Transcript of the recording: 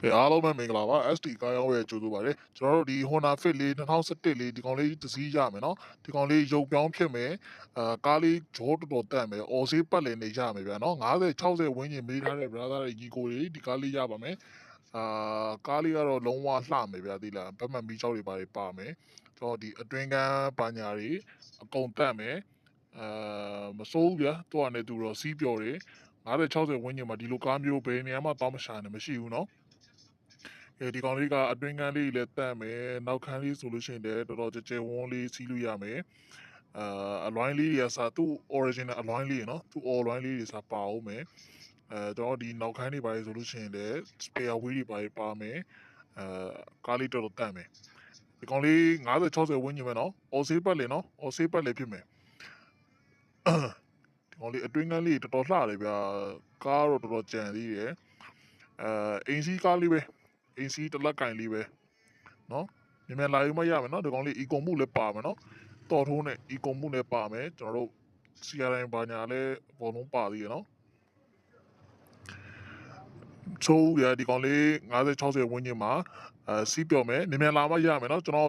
အားလုံးပဲမင်္ဂလာပါ SD ကားရောင်းရဲ့ကြိုဆိုပါရစေကျွန်တော်တို့ဒီ Honda Fit လေး2011လေးဒီကောင်လေးတစ်စီးရမယ်နော်ဒီကောင်လေးရုပ်ပြောင်းဖြစ်မယ်ကားလေးဂျောတော်တော်တက်မယ်အော်ဆေးပတ်လည်နေရမယ်ဗျာနော်50 60ဝန်းကျင်မေးထားတဲ့ brother တွေညီကိုတွေဒီကားလေးရပါမယ်ကားလေးကတော့လုံးဝလှမယ်ဗျာသိလားဗတ်မှန်မီးချောက်တွေပါမယ်ကျွန်တော်ဒီအတွင်းကန်းပညာတွေအကုန်တက်မယ်မစိုးဘူးဗျာသူ့အနေနဲ့သူတော့စီးပျော်တယ်50 60ဝန်းကျင်မှာဒီလိုကားမျိုးဘယ်နေရာမှတောင်းမရှာနဲ့မရှိဘူးနော်ဒီကောင်လေးကအတွင်းကန်းလေးလည်းတန့်မယ်နောက်ခန်းလေးဆိုလို့ရှိရင်လည်းတော်တော်ကြဲကြဲဝန်းလေးစီးလို့ရမယ်အလွိုင်းလေးတွေကစသူ့ original အလွိုင်းလေးနော်သူ့ all လွိုင်းလေးတွေစပါအောင်မယ်ကျွန်တော်ဒီနောက်ခန်းတွေပါလေဆိုလို့ရှိရင်လည်း spare wheel တွေပါမယ်အဲကားလေးတော်တော်တန့်မယ်ဒီကောင်လေး50 60ဝန်းကျင်ပဲနော် all sale ပတ်လေနော် all sale ပတ်လေဖြစ်မယ်ဒီကောင်လေးအတွင်းကန်းလေးတော်တော်လှတယ်ဗျာကားတော့တော်တော်ကြံသေးတယ်အိမ်စီးကားလေးပဲအိမ်စီးတစ်လက်ကင်လေးပဲနော်မြန်မြန်လာယူမရမယ်နော်ဒီကောင်လေး eco မှုလည်းပါမယ်နော်တော်ထိုးနဲ့ eco မှုလည်းပါမယ်ကျွန်တော်တို့ CRI ဘာညာလည်းဘောလုံးပါသေးရနော်ချိုးရဒီကောင်လေး50 60ဝန်းကျင်မှာစီးပြော်မယ်မြန်မြန်လာမရမယ်နော်ကျွန်တော်